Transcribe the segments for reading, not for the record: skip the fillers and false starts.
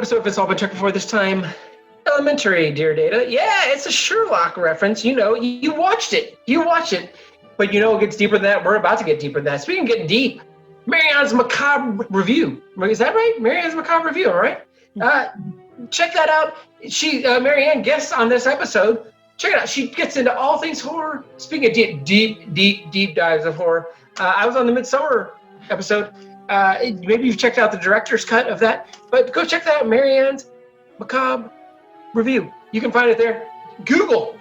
episode of It's All Been Checked Before, this time elementary, dear Data. Yeah, it's a Sherlock reference. You know, you watched it. You watch it. But you know it gets deeper than that. We're about to get deeper than that. Speaking of getting deep, Marianne's Macabre Review. Is that right? Marianne's Macabre Review, all right? Check that out. Marianne guests on this episode. Check it out. She gets into all things horror. Speaking of deep dives of horror, I was on the Midsummer episode. Maybe you've checked out the director's cut of that, but go check that out. Marianne's Macabre Review. You can find it there. Google.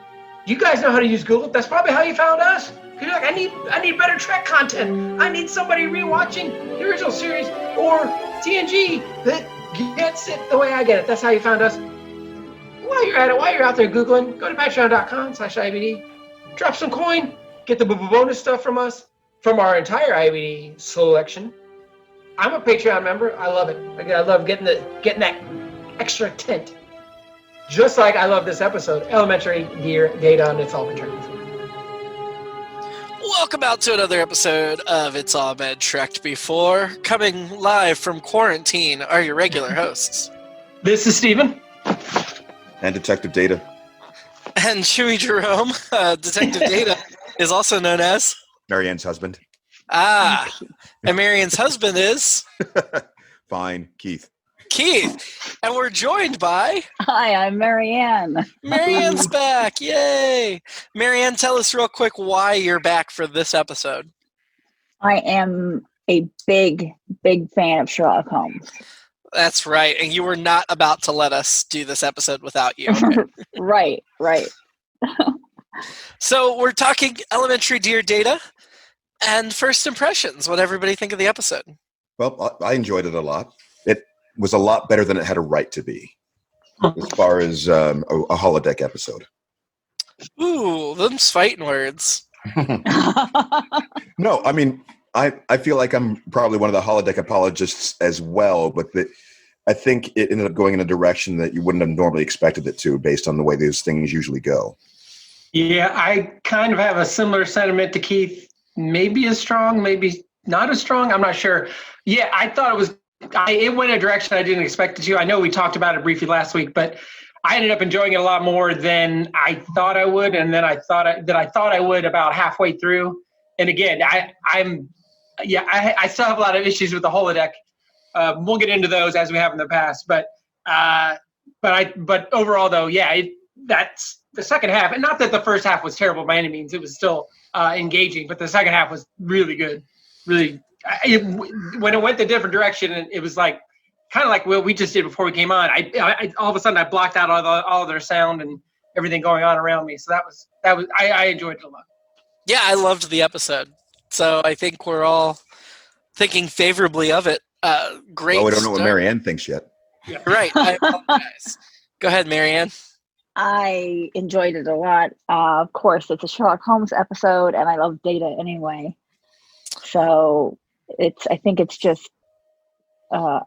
You guys know how to use Google. That's probably how you found us. You're like, I need better Trek content. I need somebody rewatching the original series or TNG that gets it the way I get it. That's how you found us. While you're at it, while you're out there Googling, go to patreon.com/IBD. Drop some coin. Get the bonus stuff from us, from our entire IBD selection. I'm a Patreon member. I love it. I love getting that extra tint. Just like I love this episode, Elementary Dear Data, and It's All Been Checked Before. Welcome out to another episode of It's All Been Trekked Before. Coming live from quarantine are your regular hosts. This is Steven. And Detective Data. And Jimmy-Jerome. Detective Data is also known as... Marianne's husband. Ah, and Marianne's husband is... Fine, Keith. Keith. And we're joined by... Hi, I'm Marianne. Marianne's back. Yay. Marianne, tell us real quick why you're back for this episode. I am a big fan of Sherlock Holmes. That's right. And you were not about to let us do this episode without you. Right. So we're talking Elementary Dear Data and first impressions. What everybody think of the episode? Well, I enjoyed it a lot. It was a lot better than it had a right to be, as far as a holodeck episode. Ooh, them's fighting words. No, I mean, I feel like I'm probably one of the holodeck apologists as well, but I think it ended up going in a direction that you wouldn't have normally expected it to, based on the way these things usually go. Yeah, I kind of have a similar sentiment to Keith. Maybe as strong, maybe not as strong. I'm not sure. Yeah, I thought it went in a direction I didn't expect it to. I know we talked about it briefly last week, but I ended up enjoying it a lot more than I thought I would, and then I thought I would about halfway through. And again, I still have a lot of issues with the holodeck. We'll get into those as we have in the past, but overall though, yeah, that's the second half. And not that the first half was terrible by any means; it was still engaging. But the second half was really good. Really, when it went the different direction, and it was like kind of like what we just did before we came on. I all of a sudden I blocked out all of their sound and everything going on around me. So that was I enjoyed it a lot. Yeah, I loved the episode. So I think we're all thinking favorably of it. Great. Oh, we don't know what Marianne thinks yet. Yeah. Right. I apologize. Go ahead, Marianne. I enjoyed it a lot. Of course, it's a Sherlock Holmes episode, and I love Data anyway. So I think it's just here's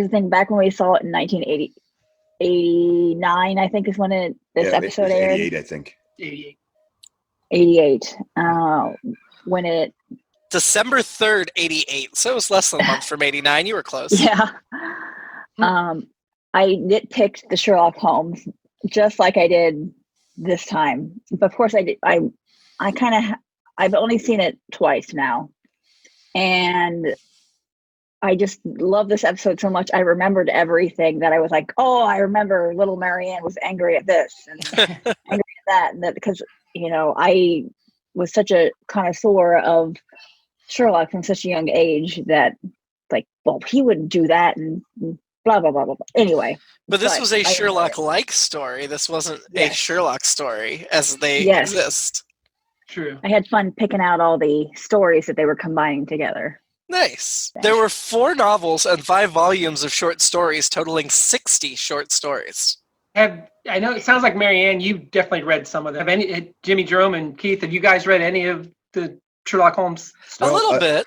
the thing. Back when we saw it in 1989, I think is when this episode aired. 88, I think. 88. When it December 3rd, 88. So it was less than a month from 89. You were close. Yeah. I nitpicked the Sherlock Holmes just like I did this time. But of course I did. I've only seen it twice now. And I just love this episode so much. I remembered everything that I was like, oh, I remember little Marianne was angry at this and angry at that. And that because, I was such a connoisseur of Sherlock from such a young age that he wouldn't do that and blah, blah, blah, blah. Anyway. But this was a Sherlock-like story. This wasn't a Sherlock story as they exist. True. I had fun picking out all the stories that they were combining together. Nice. There were 4 novels and 5 volumes of short stories, totaling 60 short stories. I know it sounds like Marianne, you definitely read some of them. Jimmy-Jerome and Keith, have you guys read any of the Sherlock Holmes stuff? A little bit.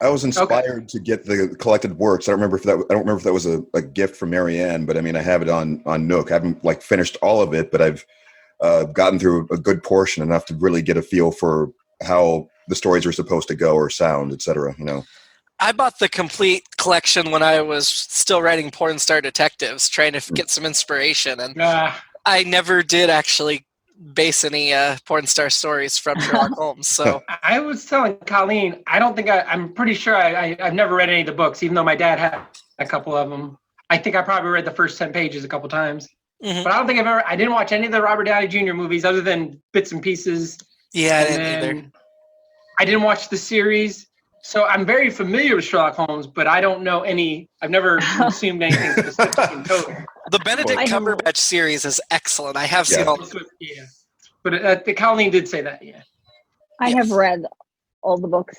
I was inspired to get the collected works. I don't remember if that was a gift from Marianne, but I mean, I have it on Nook. I haven't finished all of it, but I've gotten through a good portion, enough to really get a feel for how the stories are supposed to go or sound, etc. I bought the complete collection when I was still writing Porn Star Detectives, trying to get some inspiration, and I never did actually base any porn star stories from Sherlock Holmes. So I was telling Colleen, I don't think I'm pretty sure I've never read any of the books, even though my dad had a couple of them. I think I probably read the first 10 pages a couple times. Mhm. But I don't think I didn't watch any of the Robert Downey Jr. movies other than bits and pieces. yeah, I And didn't then either. I didn't watch the series. So I'm very familiar with Sherlock Holmes, but I don't know I've never consumed anything specific in total. The Benedict I know. Cumberbatch series is excellent. I have seen all. Yeah. But Colleen did say that, yeah. I Yes. have read all the books.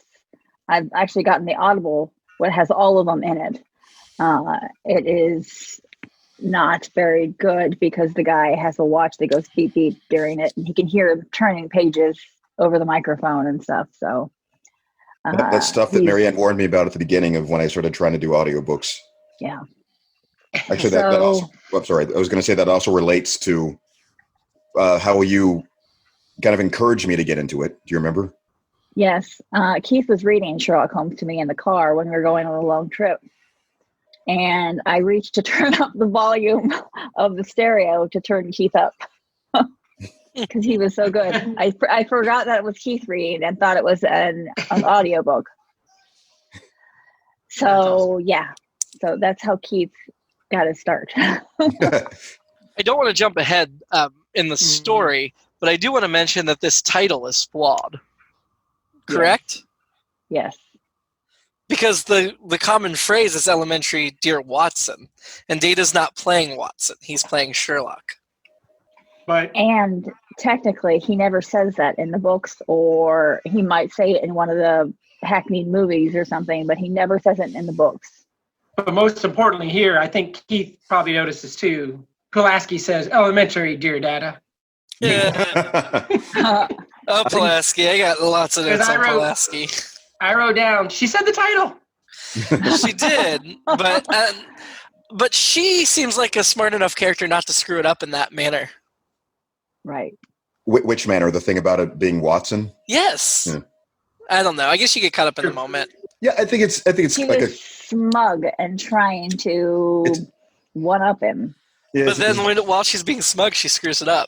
I've actually gotten the Audible, what has all of them in it. It is not very good because the guy has a watch that goes beep beep during it, and he can hear him turning pages over the microphone and stuff. So That's stuff that Marianne warned me about at the beginning of when I started trying to do audiobooks. yeah. Actually, that also, I'm sorry, I was going to say that also relates to how you kind of encouraged me to get into it. Do you remember? Yes. Keith was reading Sherlock Holmes to me in the car when we were going on a long trip. And I reached to turn up the volume of the stereo to turn Keith up because he was so good. I forgot that it was Keith reading and thought it was an audiobook. So, yeah. So that's how Keith got his start. I don't want to jump ahead in the story, but I do want to mention that this title is flawed. Correct? Yes. Because the common phrase is elementary, dear Watson, and Data's not playing Watson; he's playing Sherlock. But And technically, he never says that in the books, or he might say it in one of the hackneyed movies or something, but he never says it in the books. But most importantly here, I think Keith probably notices too. Pulaski says, elementary, dear Data. Yeah. Oh, Pulaski. I got lots of notes on Pulaski. I wrote down, she said the title. She did, but she seems like a smart enough character not to screw it up in that manner. Right. Which manner? The thing about it being Watson? Yes. Yeah. I don't know. I guess you get caught up in the moment. Yeah, I think it's He like was smug and trying to one-up him. But then while she's being smug, she screws it up.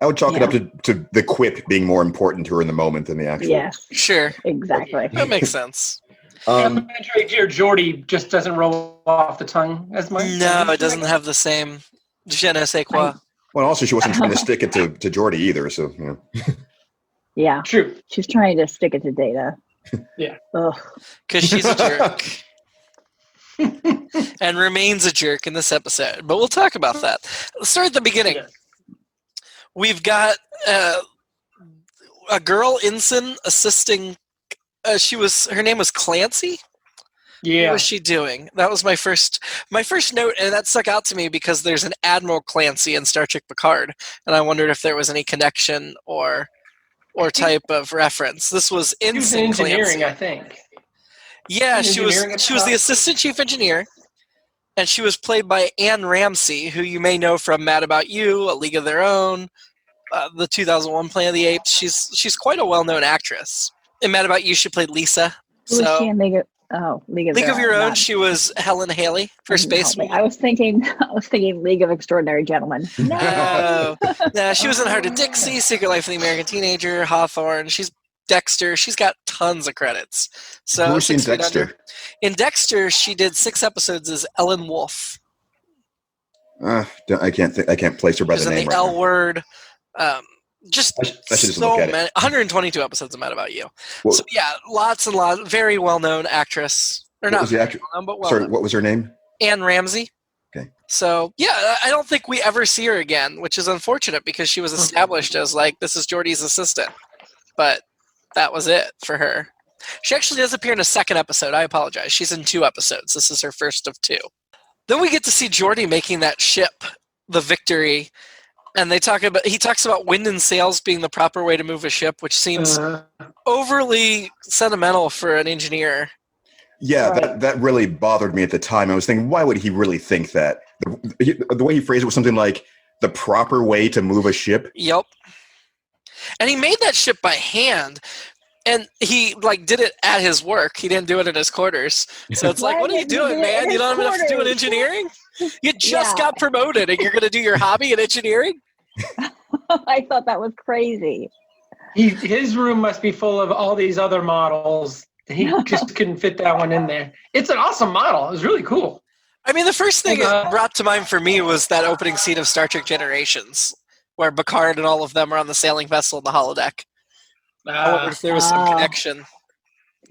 I would chalk it up to the quip being more important to her in the moment than the actual. Yes. Sure. Exactly. That makes sense. Elementary, dear Geordie just doesn't roll off the tongue as much. No, it doesn't have the same je ne sais quoi. Well, also she wasn't trying to stick it to Geordie either, so you know. Yeah. True. She's trying to stick it to Data. Yeah. Ugh. Because she's a jerk. And remains a jerk in this episode. But we'll talk about that. Let's start at the beginning. Yeah. We've got a girl, ensign, assisting. Her name was Clancy. Yeah. What was she doing? That was my first note, and that stuck out to me because there's an Admiral Clancy in Star Trek Picard, and I wondered if there was any connection or type of reference. This was ensign engineering, Clancy. I think. Yeah, she was Engineering the assistant chief engineer, and she was played by Anne Ramsey, who you may know from Mad About You, A League of Their Own, the 2001 Planet of the Apes. She's quite a well-known actress. In Mad About You, she played Lisa. Who was she in League of Your Own? Not- She was Helen Haley for Space. I was thinking League of Extraordinary Gentlemen. No, she was in Heart of Dixie, Secret Life of the American Teenager, Hawthorne. She's Dexter. She's got tons of credits. So Who was she in 6 Feet Dexter? Under. In Dexter, she did 6 episodes as Ellen Wolf. I can't place her by She was the in name. the L Word. Just I should just so look at it. many. 122 episodes of Mad About You. Well- So yeah, lots and lots. Very well-known actress. Or What not was the very actor? well-known, but Sorry, well-known. what was her name? Anne Ramsey. Okay. So yeah, I don't think we ever see her again, which is unfortunate because she was established as like this is Geordie's assistant, but that was it for her. She actually does appear in a second episode. I apologize. She's in 2 episodes. This is her first of 2. Then we get to see Geordie making that ship, the Victory, and he talks about wind and sails being the proper way to move a ship, which seems overly sentimental for an engineer. Yeah, Right. that really bothered me at the time. I was thinking, why would he really think that? The way he phrased it was something like the proper way to move a ship. Yep. And he made that ship by hand. And he like did it at his work. He didn't do it in his quarters. So it's like, Why what are you didn't he doing, do it man? in You his don't have enough to do in quarters? engineering? You just Yeah. got promoted and you're going to do your hobby in engineering? I thought that was crazy. His room must be full of all these other models. He just couldn't fit that one in there. It's an awesome model. It was really cool. I mean, the first thing it brought to mind for me was that opening scene of Star Trek Generations, where Picard and all of them are on the sailing vessel in the holodeck. I wonder if there was some connection.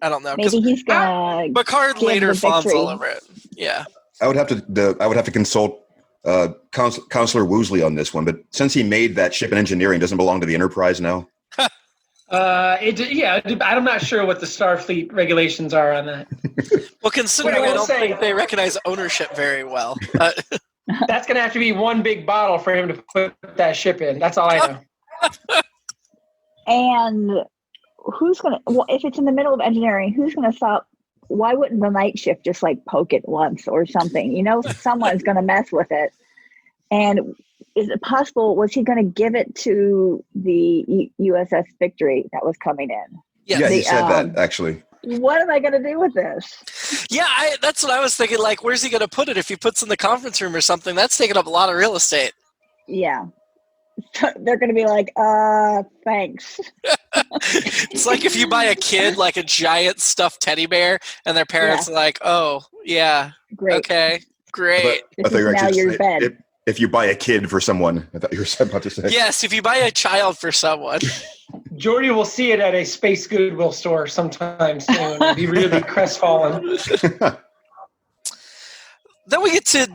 I don't know. Maybe he's gonna. Picard give later the fawns victory. all over it. Yeah. I would have to consult Counselor Woosley on this one, but since he made that ship in engineering, doesn't belong to the Enterprise now. I'm not sure what the Starfleet regulations are on that. Well, considering What I I will don't say- think they recognize ownership very well. That's going to have to be one big bottle for him to put that ship in. That's all I know. And who's gonna? Well, if it's in the middle of engineering, who's gonna stop? Why wouldn't the night shift just like poke it once or something? You know, someone's gonna mess with it. And is it possible? Was he gonna give it to the USS Victory that was coming in? Yes. Yeah, he The, said that actually. What am I gonna do with this? Yeah, that's what I was thinking. Like, where's he going to put it? If he puts in the conference room or something, that's taking up a lot of real estate. Yeah. They're going to be like, thanks. It's like if you buy a kid like a giant stuffed teddy bear, and their parents are like, "Oh, yeah, Great. okay, great." I thought you were This is now actually your saying, bed. if you buy a kid for someone, I thought you were about to say. Yes, if you buy a child for someone. Jordy will see it at a Space Goodwill store sometime soon. He'll be really crestfallen. Then we get to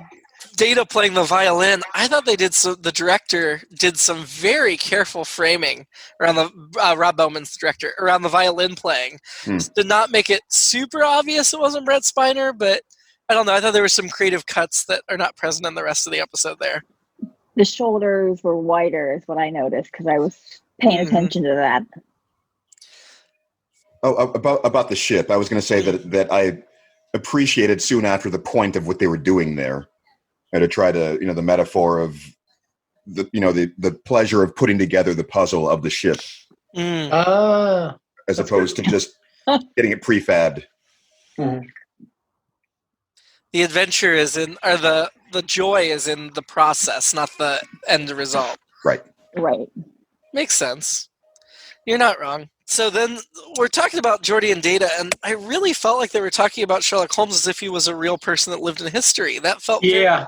Data playing the violin. I thought the director did some very careful framing around the Rob Bowman's director around the violin playing. Did not make it super obvious it wasn't Brett Spiner, but I don't know. I thought there were some creative cuts that are not present in the rest of the episode there. The shoulders were wider is what I noticed because I was paying attention to that. Oh, about the ship, I was going to say that I appreciated soon after the point of what they were doing there, and to try to, the metaphor of the pleasure of putting together the puzzle of the ship, as opposed to just getting it prefabbed. The adventure is in, or the joy is in the process, not the end result. Right. Makes sense. You're not wrong. So then we're talking about Geordi and Data, and I really felt like they were talking about Sherlock Holmes as if he was a real person that lived in history. That felt Yeah.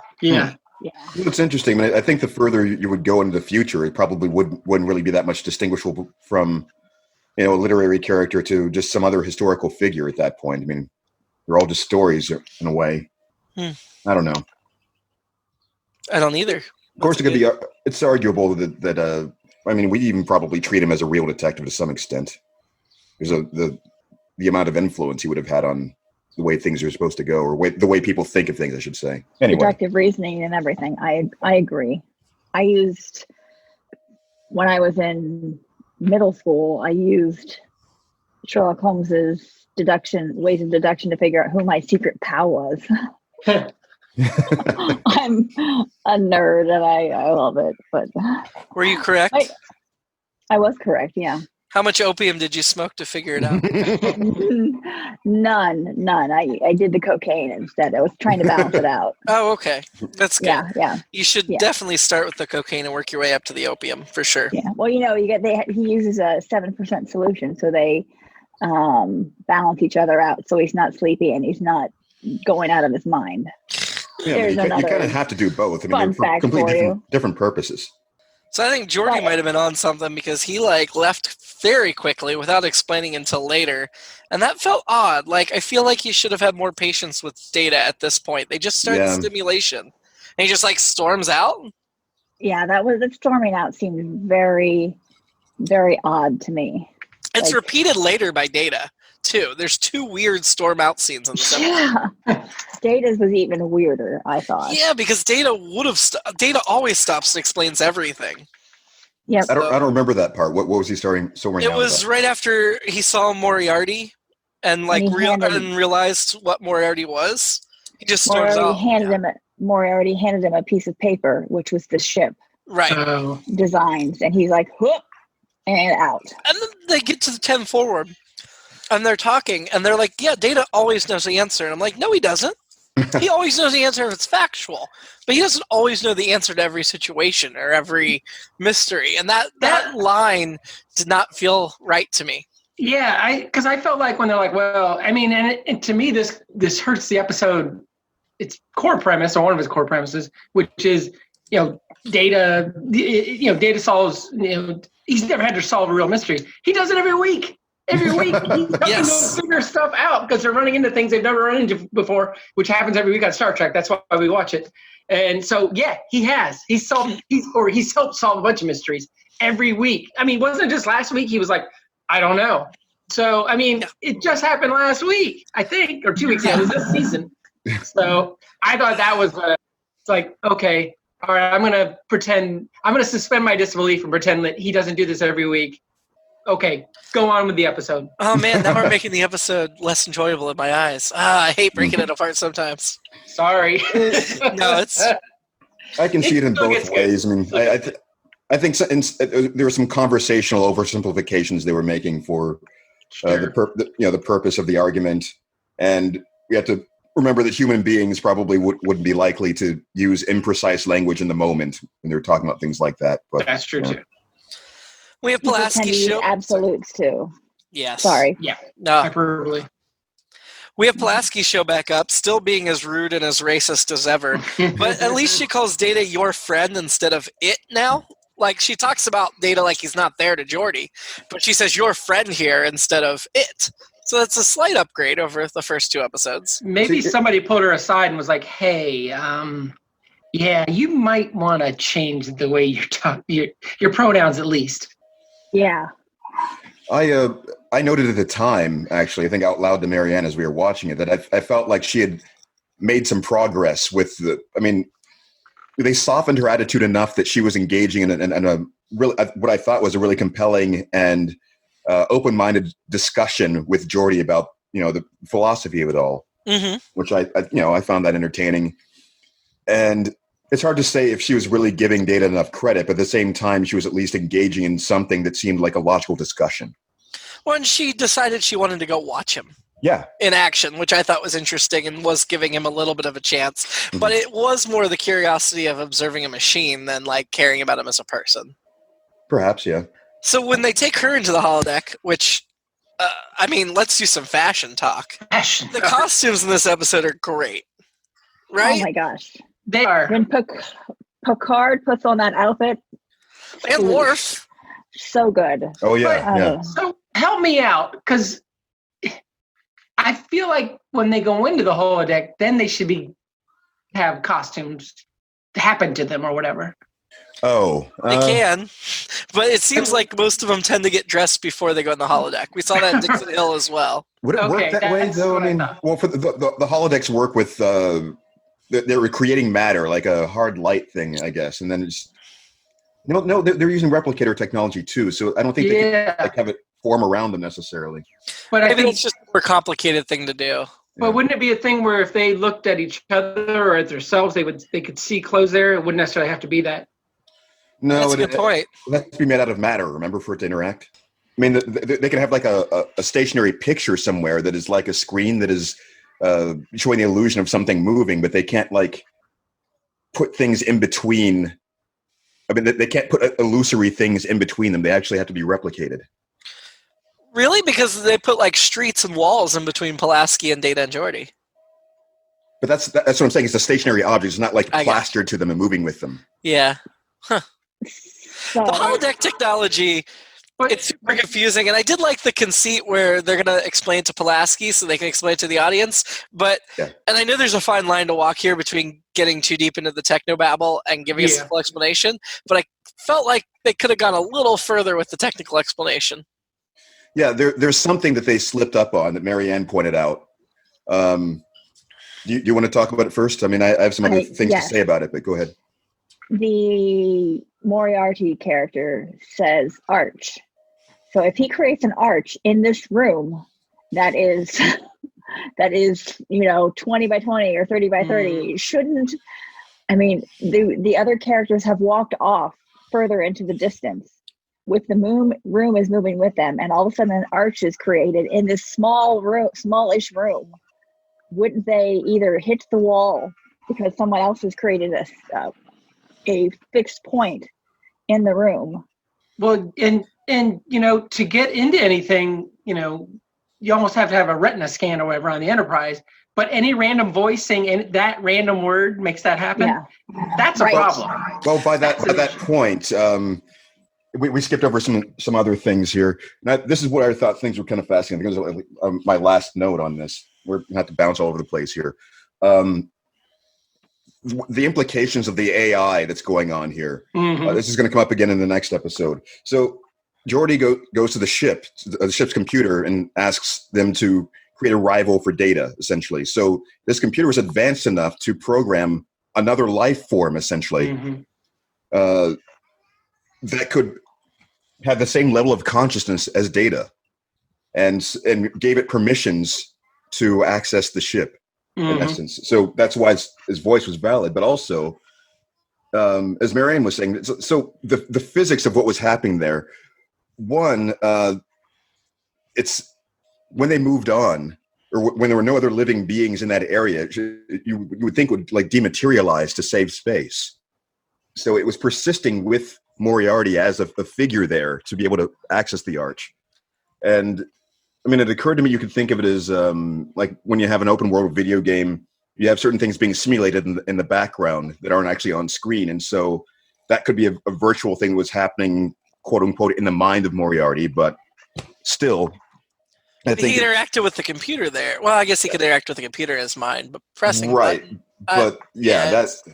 It's interesting. I mean, I think the further you would go into the future, it probably wouldn't really be that much distinguishable from, a literary character to just some other historical figure at that point. I mean, they're all just stories in a way. I don't know. I don't either. Of course, it's arguable that we even probably treat him as a real detective to some extent. There's the amount of influence he would have had on the way things are supposed to go, or the way people think of things, I should say. Anyway. Deductive reasoning and everything. I agree. When I was in middle school, I used Sherlock Holmes's ways of deduction to figure out who my secret pal was. I'm a nerd and I love it. But were you correct? I was correct, yeah. How much opium did you smoke to figure it out? None. I did the cocaine instead. I was trying to balance it out. Oh, okay. That's good. Yeah. You should definitely start with the cocaine and work your way up to the opium, for sure. Yeah. Well, he uses a 7% solution, so they balance each other out. So he's not sleepy and he's not going out of his mind. Yeah, you kind of have to do both. I mean, they're for completely different purposes. So I think Geordi might have been on something because he left very quickly without explaining until later. And that felt odd. I feel like he should have had more patience with Data at this point. They just started stimulation. And he just storms out? Yeah, the storming out seemed very, very odd to me. It's repeated later by Data, too. There's 2 weird storm out scenes in the episode. Yeah. Data's was even weirder, I thought. Yeah, because Data Data always stops and explains everything. Yeah. I don't remember that part. What was he storming out? It was right after he saw Moriarty and realized what Moriarty was. He just storms out. Moriarty handed him a piece of paper, which was the ship. Right. Designs, and he's like, whoop. And out. And then they get to the 10 forward, and they're talking, and they're like, yeah, Data always knows the answer. And I'm like, no, he doesn't. He always knows the answer if it's factual, but he doesn't always know the answer to every situation or every mystery. And that line did not feel right to me. Yeah, because I felt like when they're like, well, I mean, and to me, this hurts the episode, its core premise, or one of its core premises, which is, Data, Data solves, he's never had to solve a real mystery. He does it every week. Every week, he's helping them figure stuff out because they're running into things they've never run into before, which happens every week on Star Trek. That's why we watch it. And so, yeah, he has. He's helped solve a bunch of mysteries every week. I mean, wasn't it just last week? He was like, I don't know. So, I mean, it just happened last week, I think, or 2 weeks ago. It was this season. So I thought that was it's like, okay, all right, I'm going to suspend my disbelief and pretend that he doesn't do this every week. Okay, go on with the episode. Oh, man, now we're making the episode less enjoyable in my eyes. I hate breaking it apart sometimes. Sorry. No, it's... I can see it in both ways. I mean, I think there were some conversational oversimplifications they were making for the purpose of the argument. And we have to remember that human beings probably wouldn't be likely to use imprecise language in the moment when they're talking about things like that. But that's true, too. We have Pulaski show absolutes too. Yes. Sorry. Yeah. No. Hyperbole. We have Pulaski show back up, still being as rude and as racist as ever. But at least she calls Data your friend instead of it now. Like, she talks about Data like he's not there to Geordi, but she says your friend here instead of it. So that's a slight upgrade over the first 2 episodes. Maybe somebody pulled her aside and was like, hey, yeah, you might want to change the way you talk, your pronouns at least. Yeah. I noted at the time, actually, I think out loud to Marianne as we were watching it, that I felt like she had made some progress with they softened her attitude enough that she was engaging in a really, what I thought was a really compelling and open-minded discussion with Geordi about, the philosophy of it all, which I found that entertaining. And it's hard to say if she was really giving Data enough credit, but at the same time, she was at least engaging in something that seemed like a logical discussion. Well, and she decided she wanted to go watch him. Yeah. In action, which I thought was interesting and was giving him a little bit of a chance. Mm-hmm. But it was more the curiosity of observing a machine than like caring about him as a person. Perhaps, yeah. So when they take her into the holodeck, which, let's do some fashion talk. The costumes in this episode are great. Right? Oh my gosh. They are. When Picard puts on that outfit. And Worf. So good. Oh, yeah. Yeah. So help me out, because I feel like when they go into the holodeck, then they should have costumes happen to them or whatever. Oh. They can, but it seems like most of them tend to get dressed before they go in the holodeck. We saw that in Dixon Hill as well. Would it work that way, though? I mean, for the holodecks work with... they were creating matter, like a hard light thing, I guess, and then it's they're using replicator technology too, so I don't think they can have it form around them necessarily. But I think it's just a more complicated thing to do. But wouldn't it be a thing where if they looked at each other or at themselves, they could see clothes there? It wouldn't necessarily have to be that. No, that's a good point. It has to be made out of matter. Remember, for it to interact. I mean, they can have like a stationary picture somewhere that is like a screen that is showing the illusion of something moving, but they can't like put things in between. I mean, they can't put illusory things in between them. They actually have to be replicated. Really? Because they put like streets and walls in between Pulaski and Data and Geordi. But that's what I'm saying. It's a stationary object. It's not like plastered to them and moving with them. Yeah. Huh. So, the holodeck technology, it's super confusing, and I did like the conceit where they're going to explain to Pulaski so they can explain it to the audience, and I know there's a fine line to walk here between getting too deep into the technobabble and giving a simple explanation, but I felt like they could have gone a little further with the technical explanation. Yeah, there's something that they slipped up on that Marianne pointed out. Do you want to talk about it first? I mean, I have some other things to say about it, but go ahead. The Moriarty character says arch. So if he creates an arch in this room that is 20 by 20 or 30 by 30, shouldn't, I mean, the other characters have walked off further into the distance. with the room is moving with them, and all of a sudden an arch is created in this smallish room, wouldn't they either hit the wall because someone else has created a fixed point in the room? Well, and to get into anything, you almost have to have a retina scan or whatever on the Enterprise. But any random voice saying that random word makes that happen. Yeah. That's a problem. Well, by that point, we skipped over some other things here. Now, this is what I thought things were kind of fascinating. Because my last note on this, we're going to have to bounce all over the place here. The implications of the AI that's going on here. Mm-hmm. This is going to come up again in the next episode. So Geordi goes to the ship's computer and asks them to create a rival for data, essentially. So this computer was advanced enough to program another life form, essentially, mm-hmm. That could have the same level of consciousness as data, and gave it permissions to access the ship, mm-hmm. in essence. So that's why his voice was valid. But also, as Marianne was saying, so the physics of what was happening there, one, it's when they moved on, or when there were no other living beings in that area, you would think would like dematerialize to save space. So it was persisting with Moriarty as a figure there to be able to access the arch. And I mean, it occurred to me you could think of it as like when you have an open world video game, you have certain things being simulated in the background that aren't actually on screen. And so that could be a virtual thing that was happening, quote unquote, in the mind of Moriarty, but still, I think he interacted with the computer there. Well, I guess he could interact with the computer in his mind, but pressing right. button, but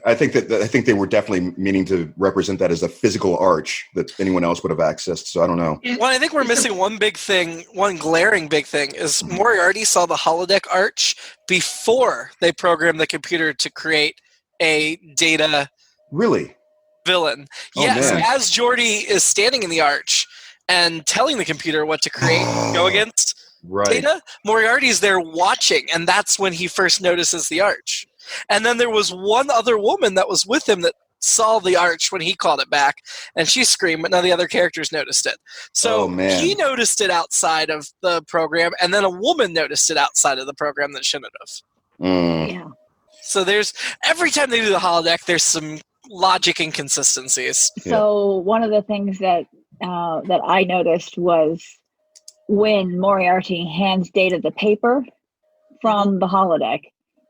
I think they were definitely meaning to represent that as a physical arch that anyone else would have accessed. So I don't know. Well, I think we're missing one big thing. One glaring big thing is Moriarty saw the holodeck arch before they programmed the computer to create a data. Really? Villain. Yes, as Geordi is standing in the arch and telling the computer what to create, go against data, Moriarty's there watching, and that's when he first notices the arch. And then there was one other woman that was with him that saw the arch when he called it back, and she screamed, but none of the other characters noticed it. So he noticed it outside of the program, and then a woman noticed it outside of the program that shouldn't have. Yeah. So there's every time they do the holodeck, there's some logic inconsistencies. So one of the things that I noticed was when Moriarty hands Data the paper from the holodeck,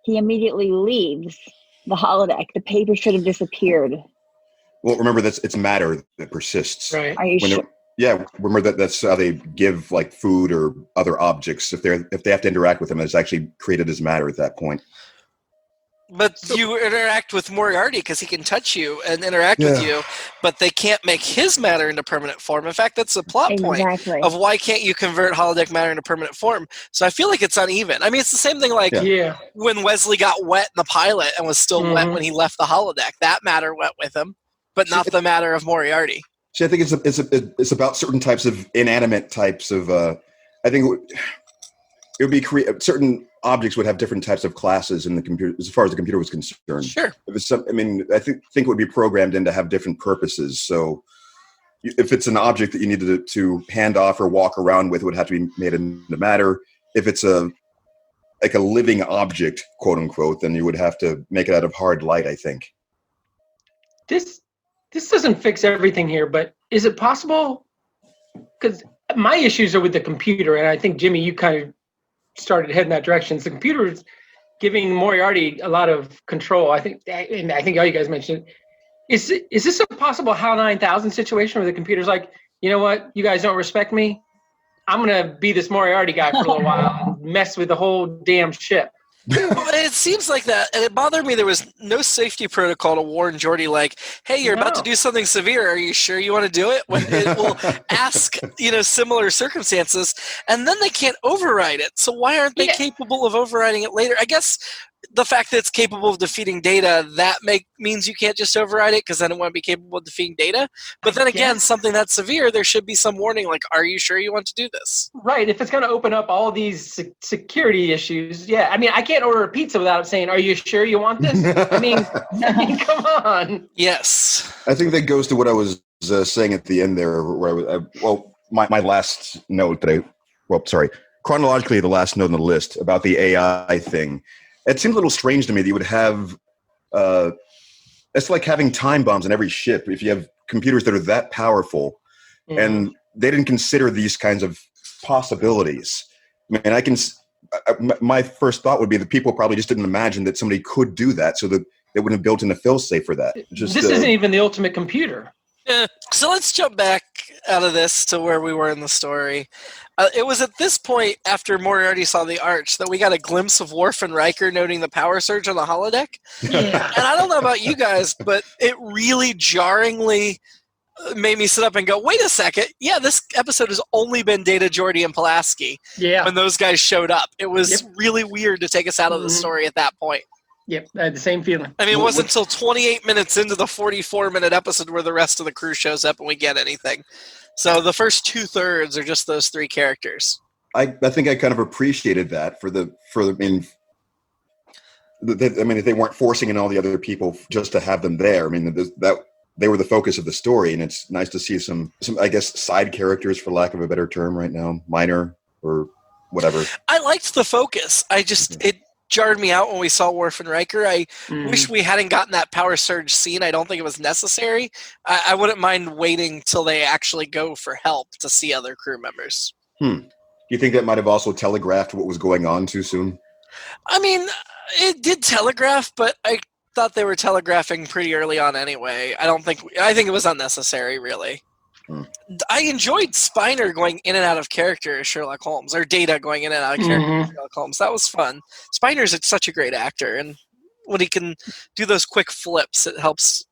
he immediately leaves the holodeck. The paper should have disappeared. Well, remember it's matter that persists. Right. Are you sure? Yeah, remember that's how they give like food or other objects. If they have to interact with them, it's actually created as matter at that point. But you interact with Moriarty because he can touch you and interact with you, but they can't make his matter into permanent form. In fact, that's a plot point of why can't you convert holodeck matter into permanent form. So I feel like it's uneven. I mean, it's the same thing like when Wesley got wet in the pilot and was still wet when he left the holodeck. That matter went with him, but not the matter of Moriarty. See, I think it's about certain types of inanimate types of. I think it would be certain objects would have different types of classes in the computer as far as the computer was concerned. Sure. I think it would be programmed in to have different purposes. So if it's an object that you needed to hand off or walk around with, it would have to be made into matter. If it's a living object, quote unquote, then you would have to make it out of hard light, I think. This doesn't fix everything here, but is it possible? Because my issues are with the computer, and I think, Jimmy, you kind of started heading that direction. So the computer is giving Moriarty a lot of control. I think all you guys mentioned. Is this a possible HAL 9000 situation where the computer's like, you know what, you guys don't respect me? I'm going to be this Moriarty guy for a little while and mess with the whole damn ship. It seems like that, and it bothered me there was no safety protocol to warn Geordi, like, hey, you're about to do something severe. Are you sure you want to do it? When it will ask, similar circumstances, and then they can't override it. So why aren't they capable of overriding it later? I guess the fact that it's capable of defeating data, that means you can't just override it because then it won't be capable of defeating data. But then again, something that's severe, there should be some warning like, are you sure you want to do this? Right. If it's going to open up all these security issues, I mean, I can't order a pizza without saying, are you sure you want this? I mean, come on. Yes. I think that goes to what I was saying at the end there, where my last note that chronologically the last note on the list about the AI thing. It seemed a little strange to me that you would have. It's like having time bombs in every ship. If you have computers that are that powerful, and they didn't consider these kinds of possibilities. I mean, my first thought would be that people probably just didn't imagine that somebody could do that, so that they wouldn't have built in a fail-safe for that. This isn't even the ultimate computer. So let's jump back out of this to where we were in the story. It was at this point, after Moriarty saw the arch, that we got a glimpse of Worf and Riker noting the power surge on the holodeck. Yeah. And I don't know about you guys, but it really jarringly made me sit up and go, wait a second. Yeah, this episode has only been Data, Geordi, and Pulaski when those guys showed up. It was really weird to take us out of the story at that point. Yep, I had the same feeling. I mean, it wasn't until 28 minutes into the 44-minute episode where the rest of the crew shows up and we get anything. So the first 2/3 are just those three characters. I think I kind of appreciated that if they weren't forcing in all the other people just to have them there. I mean, that they were the focus of the story, and it's nice to see some I guess side characters, for lack of a better term, right now, minor or whatever. I liked the focus. It jarred me out when we saw Worf and Riker. I wish we hadn't gotten that power surge scene. I don't think it was necessary. I wouldn't mind waiting till they actually go for help to see other crew members. Do you think that might have also telegraphed what was going on too soon? I mean, it did telegraph, but I thought they were telegraphing pretty early on anyway. I think it was unnecessary, really. I enjoyed Spiner going in and out of character as Sherlock Holmes, or Data going in and out of character as Sherlock Holmes. That was fun. Spiner's such a great actor, and when he can do those quick flips, it helps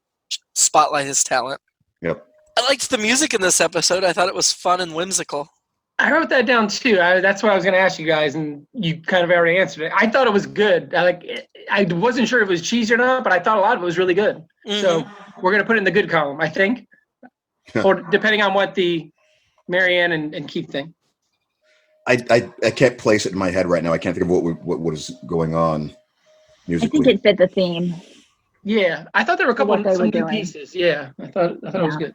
spotlight his talent. Yep. I liked the music in this episode. I thought it was fun and whimsical. I wrote that down too. That's what I was going to ask you guys, and you kind of already answered it. I thought it was good. I wasn't sure if it was cheesy or not, but I thought a lot of it was really good. So we're going to put it in the good column, I think. Or depending on what the Marianne and Keith think. I can't place it in my head right now. I can't think of what is going on musically. I think it fit the theme. Yeah, I thought there were a couple of some good pieces. Yeah, I thought it was good.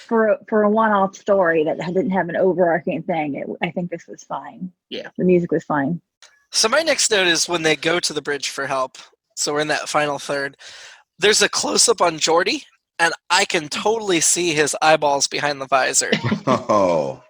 For a one-off story that didn't have an overarching thing, I think this was fine. Yeah, the music was fine. So my next note is when they go to the bridge for help. So we're in that final third. There's a close-up on Geordi. And I can totally see his eyeballs behind the visor. Oh.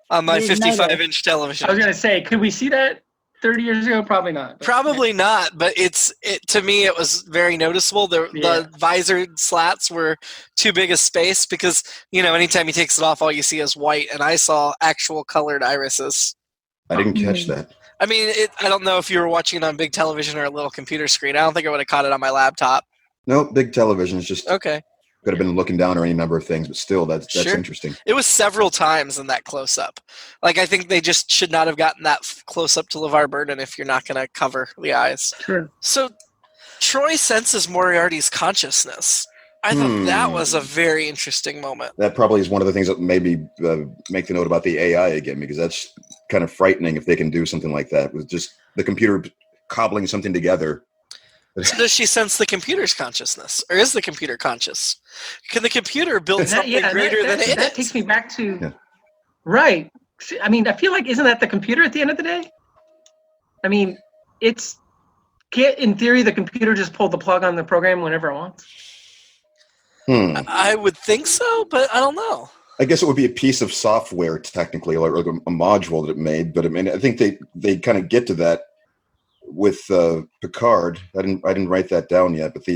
On my 55-inch television. I was going to say, could we see that 30 years ago? Probably not. Probably not, but to me it was very noticeable. The visor slats were too big a space because, anytime he takes it off, all you see is white, and I saw actual colored irises. I didn't catch that. I mean, I don't know if you were watching it on big television or a little computer screen. I don't think I would have caught it on my laptop. No, big television is just... Okay. Could have been looking down or any number of things, but still, that's interesting. It was several times in that close-up. I think they just should not have gotten that close-up to LeVar Burton if you're not going to cover the eyes. Sure. So, Troy senses Moriarty's consciousness. I thought that was a very interesting moment. That probably is one of the things that made me make the note about the AI again, because that's kind of frightening if they can do something like that with just the computer cobbling something together. So does she sense the computer's consciousness? Or is the computer conscious? Can the computer build something greater than it is? That takes me back to... Yeah. Right. I mean, I feel like, isn't that the computer at the end of the day? I mean, can't, in theory, the computer just pull the plug on the program whenever it wants? I would think so, but I don't know. I guess it would be a piece of software, technically, like a module that it made. But I mean, I think they kind of get to that with Picard. I didn't write that down yet, but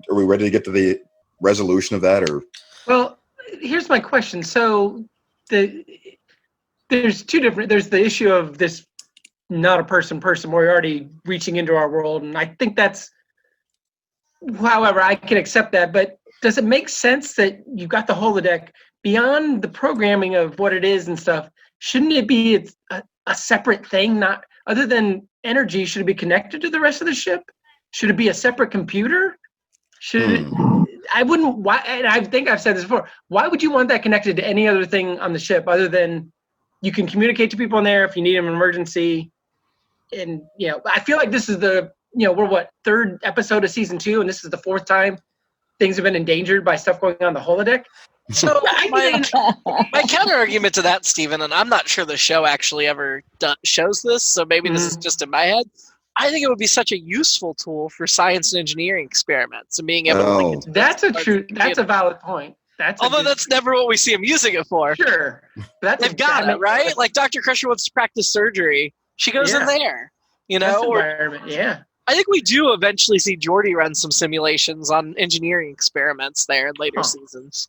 are we ready to get to the resolution of that? Or well, here's my question. So there's the issue of this not a person Moriarty reaching into our world, and I think that's, however, I can accept that, but does it make sense that you've got the holodeck beyond the programming of what it is and stuff? Shouldn't it be a separate thing, not other than energy? Should it be connected to the rest of the ship? Should it be a separate computer? I wouldn't. Why? And I think I've said this before. Why would you want that connected to any other thing on the ship other than you can communicate to people in there if you need them in an emergency? And I feel like this is we're third episode of season 2, and this is the 4th time things have been endangered by stuff going on the holodeck. So my counter argument to that, Stephen, and I'm not sure the show actually ever shows this, so maybe this is just in my head. I think it would be such a useful tool for science and engineering experiments and being able to link it to that's a valid point. Although that's never what we see him using it for. Sure. They've got it, right? Like Dr. Crusher wants to practice surgery. She goes in there, environment, yeah. I think we do eventually see Geordi run some simulations on engineering experiments there in later seasons.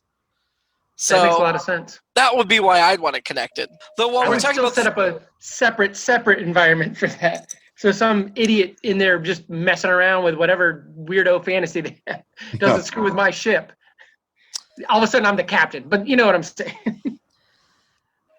So that makes a lot of sense. That would be why I'd want it connected. Though while we're talking about set up a separate environment for that. So some idiot in there just messing around with whatever weirdo fantasy they have doesn't screw with my ship. All of a sudden I'm the captain, but you know what I'm saying.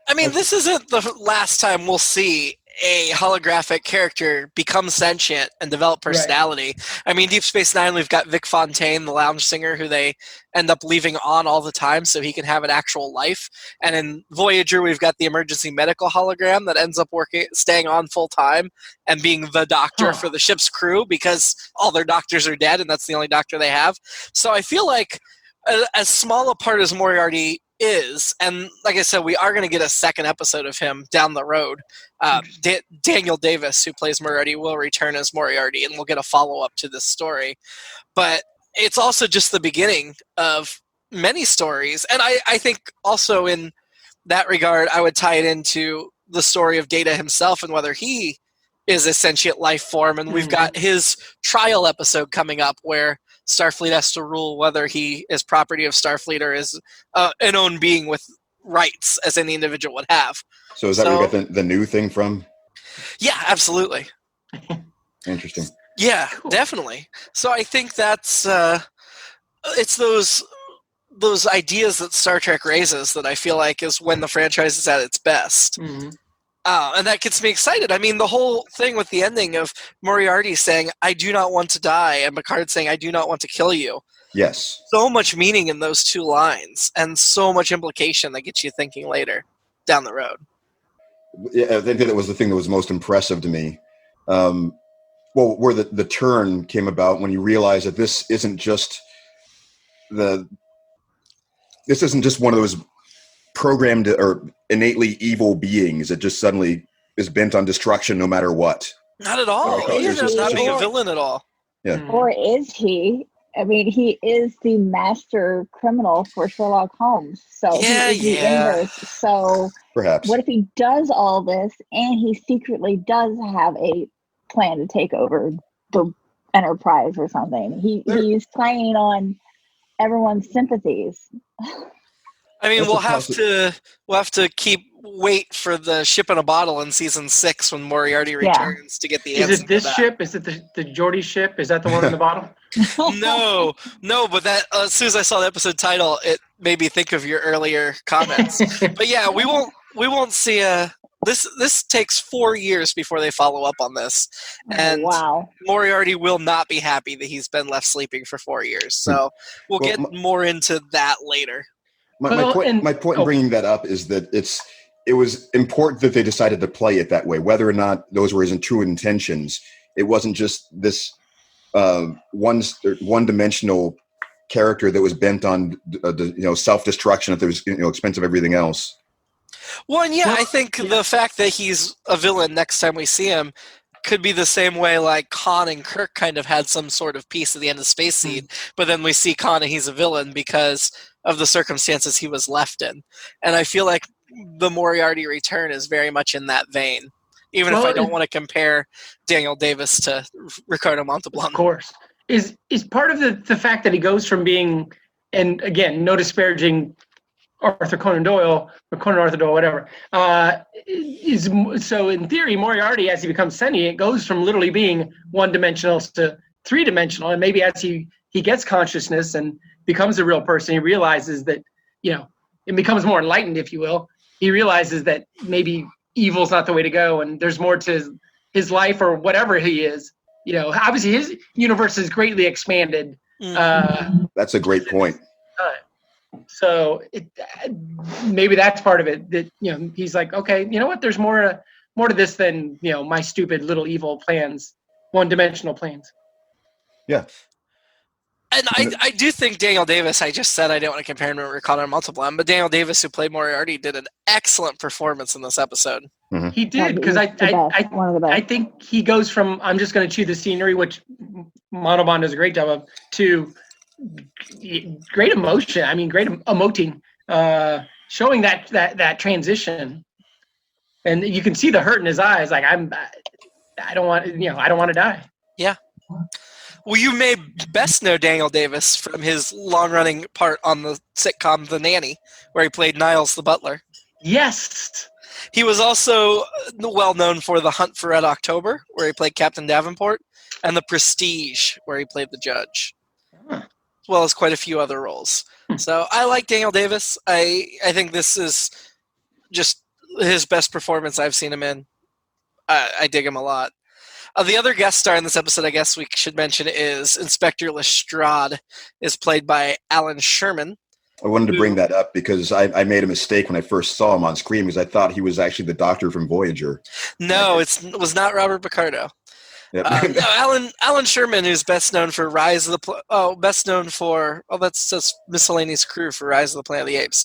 I mean, this isn't the last time we'll see a holographic character become sentient and develop personality. Right. I mean, Deep Space Nine, we've got Vic Fontaine, the lounge singer, who they end up leaving on all the time so he can have an actual life. And in Voyager, we've got the emergency medical hologram that ends up staying on full time and being the doctor for the ship's crew because all their doctors are dead and that's the only doctor they have. So I feel like as small a part as Moriarty is, and like I said, we are going to get a second episode of him down the road. Daniel Davis, who plays Moriarty, will return as Moriarty, and we'll get a follow-up to this story. But it's also just the beginning of many stories, and I think also in that regard, I would tie it into the story of Data himself and whether he is a sentient life form, and we've got his trial episode coming up where Starfleet has to rule whether he is property of Starfleet or is an own being with rights as any individual would have. So is that where you got the new thing from? Yeah, absolutely. Interesting. Yeah, definitely. So I think that's it's those ideas that Star Trek raises that I feel like is when the franchise is at its best. Mm-hmm. And that gets me excited. I mean, the whole thing with the ending of Moriarty saying, "I do not want to die," and Picard saying, "I do not want to kill you." Yes. So much meaning in those two lines, and so much implication that gets you thinking later down the road. Yeah, I think that was the thing that was most impressive to me. Where the turn came about when you realize that this isn't just one of those programmed or innately evil beings that just suddenly is bent on destruction no matter what. Not at all. He's not being a villain at all. Yeah. Or is he? I mean, he is the master criminal for Sherlock Holmes. So he is the inverse. So perhaps what if he does all this and he secretly does have a plan to take over the Enterprise or something? He's playing on everyone's sympathies. I mean, we'll have to wait for the ship in a bottle in season 6 when Moriarty returns to get the answer. Is it this ship? Is it the Geordi ship? Is that the one in the bottom? No. But that as soon as I saw the episode title, it made me think of your earlier comments. But yeah, we won't see this takes 4 years before they follow up on this, and Moriarty will not be happy that he's been left sleeping for 4 years. So we'll get more into that later. My point in bringing that up is that it was important that they decided to play it that way, whether or not those were his true intentions. It wasn't just this one-dimensional character that was bent on self-destruction at the expense of everything else. Well, and I think the fact that he's a villain next time we see him could be the same way like Khan and Kirk kind of had some sort of peace at the end of Space Seed, but then we see Khan and he's a villain because of the circumstances he was left in. And I feel like the Moriarty return is very much in that vein, even if I don't want to compare Daniel Davis to Ricardo Montalban. Of course. Is part of the fact that he goes from being, and again, no disparaging Arthur Conan Doyle, or Conan Arthur Doyle, whatever, so in theory, Moriarty, as he becomes sentient, goes from literally being one-dimensional to three-dimensional, and maybe as he gets consciousness and becomes a real person, he realizes that, it becomes more enlightened, if you will. He realizes that maybe evil's not the way to go, and there's more to his life or whatever he is. Obviously his universe is greatly expanded. That's a great point. So maybe that's part of it. That he's like, okay, you know what? There's more to this than my stupid little evil plans, one-dimensional plans. Yeah. And I do think Daniel Davis, I just said I didn't want to compare him to Ricardo Montalban, but Daniel Davis, who played Moriarty, did an excellent performance in this episode. Mm-hmm. He did, because one of the best. I think he goes from I'm just going to chew the scenery, which Montalban does a great job of, to great emotion. I mean, great emoting, showing that transition, and you can see the hurt in his eyes. Like I don't want to die. Yeah. Well, you may best know Daniel Davis from his long-running part on the sitcom The Nanny, where he played Niles the butler. Yes. He was also well known for The Hunt for Red October, where he played Captain Davenport, and The Prestige, where he played the judge, as well as quite a few other roles. So I like Daniel Davis. I think this is just his best performance I've seen him in. I dig him a lot. The other guest star in this episode, I guess we should mention, is Inspector Lestrade, is played by Alan Schurman. I wanted to bring that up because I made a mistake when I first saw him on screen because I thought he was actually the doctor from Voyager. No, it was not Robert Picardo. Yep. No, Alan Schurman, who's best known for that's just Miscellaneous Crew for Rise of the Planet of the Apes.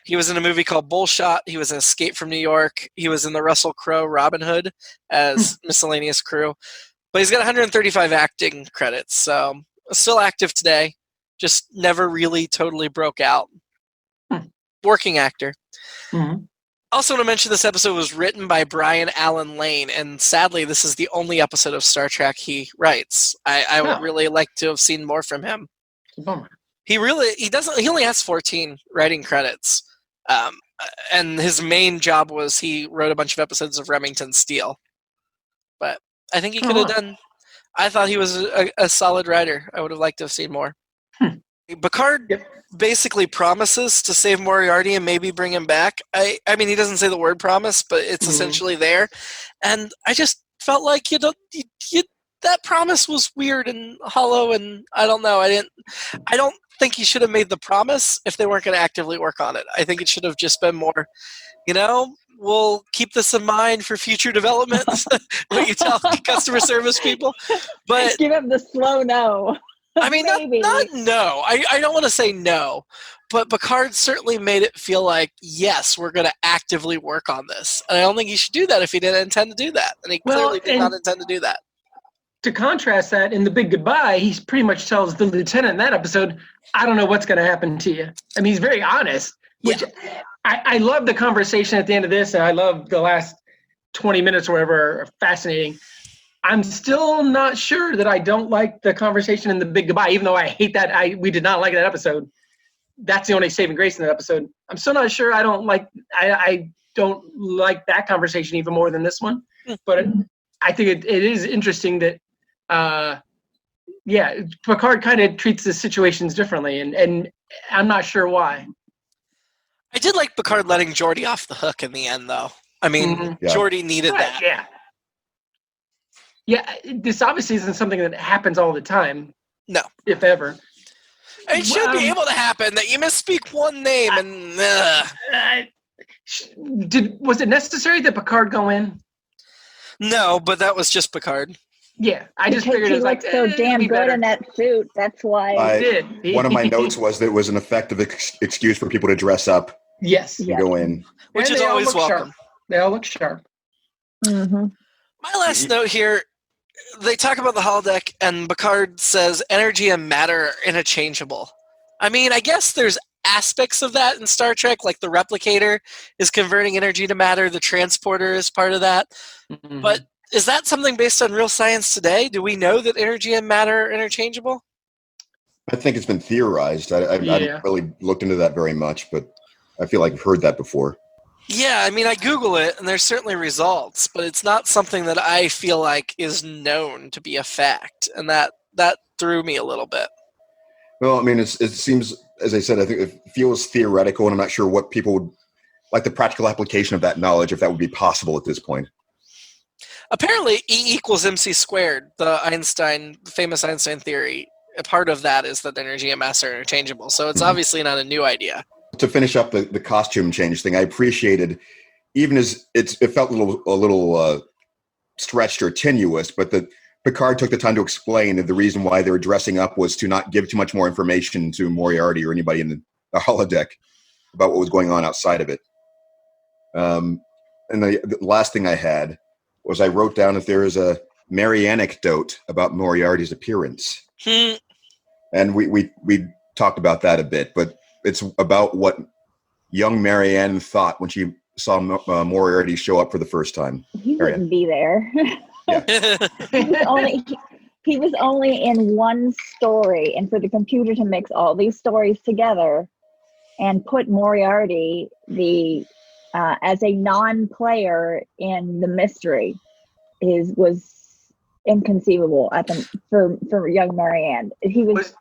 He was in a movie called Bullshot. He was in Escape from New York. He was in the Russell Crowe Robin Hood as Miscellaneous Crew. But he's got 135 acting credits, so still active today. Just never really totally broke out. Working actor. Mm-hmm. Also want to mention this episode was written by Brian Allen Lane, and sadly this is the only episode of Star Trek he writes. I would really like to have seen more from him. Bummer. He only has 14 writing credits. And his main job was he wrote a bunch of episodes of Remington Steele. But I think he could have done. I thought he was a solid writer. I would have liked to have seen more. Picard basically promises to save Moriarty and maybe bring him back. I mean, he doesn't say the word promise, but it's essentially there. And I just felt like that promise was weird and hollow, and I don't know. I don't think he should have made the promise if they weren't going to actively work on it. I think it should have just been more, we'll keep this in mind for future developments. What you tell customer service people. But give him the slow no. I mean, not no. I don't want to say no, but Picard certainly made it feel like, yes, we're going to actively work on this. And I don't think he should do that if he didn't intend to do that. And he clearly did not intend to do that. To contrast that, in The Big Goodbye, he pretty much tells the lieutenant in that episode, I don't know what's going to happen to you. I mean, he's very honest, which I love the conversation at the end of this, and I love the last 20 minutes or whatever are fascinating. I'm still not sure that I don't like the conversation in The Big Goodbye, even though I hate that. We did not like that episode. That's the only saving grace in that episode. I'm still not sure I don't like that conversation even more than this one. But I think it is interesting that, Picard kind of treats the situations differently, and I'm not sure why. I did like Picard letting Geordi off the hook in the end, though. I mean, Geordi needed that. Yeah. Yeah, this obviously isn't something that happens all the time. No. If ever. It should be able to happen that you misspeak one name and... Was it necessary that Picard go in? No, but that was just Picard. Yeah, I just figured it was like... so damn good in that suit, that's why... He did. One of my notes was that it was an effective excuse for people to dress up. Yes. And go in. Which is always welcome. Sharp. They all look sharp. Mm-hmm. My last note here, they talk about the holodeck, and Picard says energy and matter are interchangeable. I mean, I guess there's aspects of that in Star Trek, like the replicator is converting energy to matter, the transporter is part of that. Mm-hmm. But is that something based on real science today? Do we know that energy and matter are interchangeable? I think it's been theorized. I haven't really looked into that very much, but I feel like I've heard that before. Yeah, I mean, I Google it, and there's certainly results, but it's not something that I feel like is known to be a fact, and that threw me a little bit. Well, I mean, it seems, as I said, I think it feels theoretical, and I'm not sure what people would, like the practical application of that knowledge, if that would be possible at this point. Apparently, E equals MC squared, the famous Einstein theory. A part of that is that energy and mass are interchangeable, so it's obviously not a new idea. To finish up the costume change thing, I appreciated, even as it felt a little stretched or tenuous, but that Picard took the time to explain that the reason why they were dressing up was to not give too much more information to Moriarty or anybody in the holodeck about what was going on outside of it. And the last thing I had was I wrote down that there is a Marianne anecdote about Moriarty's appearance. And we talked about that a bit, but it's about what young Marianne thought when she saw Moriarty show up for the first time. He wouldn't be there. he was only in one story, and for the computer to mix all these stories together and put Moriarty as a non-player in the mystery was inconceivable for young Marianne. He was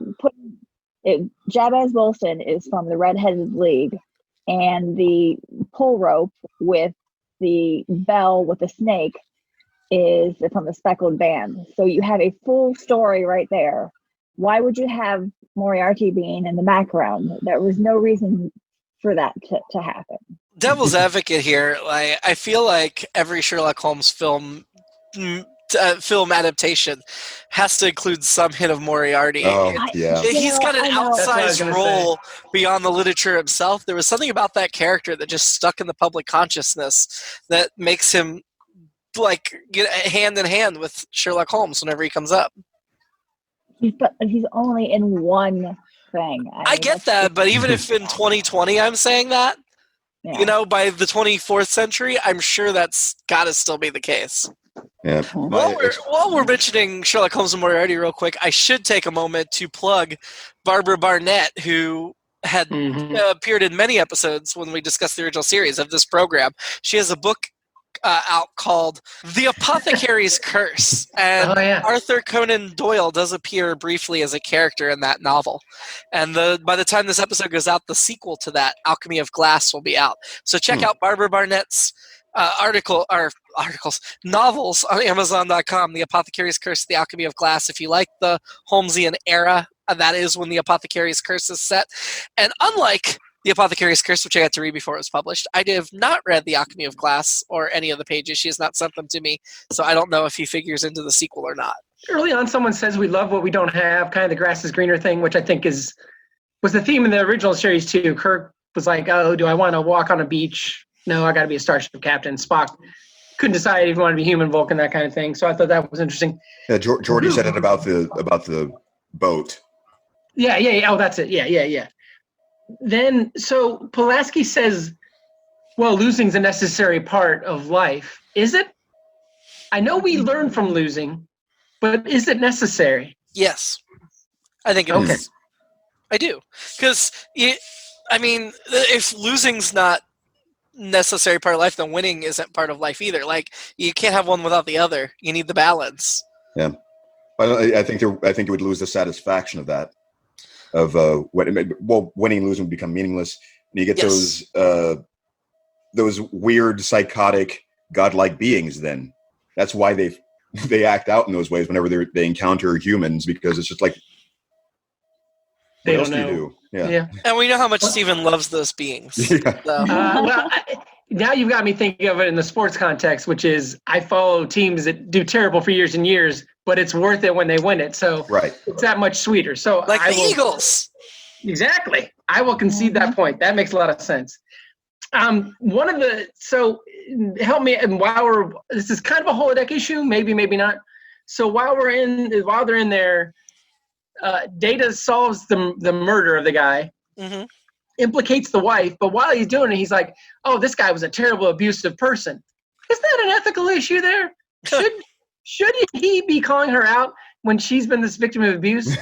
Jabez Wilson is from the Red-Headed League, and the pull rope with the bell with the snake is from the Speckled Band. So you have a full story right there. Why would you have Moriarty being in the background? There was no reason for that to happen. Devil's advocate here, I feel like every Sherlock Holmes film adaptation has to include some hint of Moriarty. He's got an outsized role beyond the literature himself. There was something about that character that just stuck in the public consciousness that makes him get hand in hand with Sherlock Holmes whenever he comes up. He's only in one thing. I get that, but even if in 2020 I'm saying that, by the 24th century, I'm sure that's got to still be the case. Yeah. While we're mentioning Sherlock Holmes and Moriarty real quick, I should take a moment to plug Barbara Barnett, who had appeared in many episodes when we discussed the original series of this program. She has a book out called The Apothecary's Curse, and Arthur Conan Doyle does appear briefly as a character in that novel. And by the time this episode goes out, the sequel to that, Alchemy of Glass, will be out. So check out Barbara Barnett's novels on Amazon.com, The Apothecary's Curse, The Alchemy of Glass. If you like the Holmesian era, that is when The Apothecary's Curse is set. And unlike The Apothecary's Curse, which I got to read before it was published, I have not read The Alchemy of Glass or any of the pages. She has not sent them to me, so I don't know if he figures into the sequel or not. Early on, someone says we love what we don't have, kind of the grass is greener thing, which I think was the theme in the original series too. Kirk was like, oh, do I want to walk on a beach? No, I got to be a starship captain. Spock couldn't decide if he wanted to be human, Vulcan, that kind of thing. So I thought that was interesting. Yeah, Geordi said it about the boat. Yeah. Oh, that's it. Yeah. Then, so Pulaski says, well, losing's a necessary part of life. Is it? I know we learn from losing, but is it necessary? Yes. I think it is. I do. Because, if losing's not necessary part of life, then winning isn't part of life either. You can't have one without the other. You need the balance. Yeah. I think it would lose the satisfaction of that. Of winning and losing would become meaningless, and you get those weird, psychotic, godlike beings. Then that's why they act out in those ways whenever they encounter humans, because it's just like they what don't else know. do you do? Yeah. And we know how much Steven loves those beings. Yeah. So. Now you've got me thinking of it in the sports context, which is I follow teams that do terrible for years and years, but it's worth it when they win it. So it's that much sweeter. So Eagles. Exactly. I will concede that point. That makes a lot of sense. Help me, and this is kind of a holodeck issue, maybe not. So while they're in there, Data solves the murder of the guy. Mm-hmm. Implicates the wife, but while he's doing it, he's like, oh, this guy was a terrible, abusive person. Is that an ethical issue there? Should he be calling her out when she's been this victim of abuse?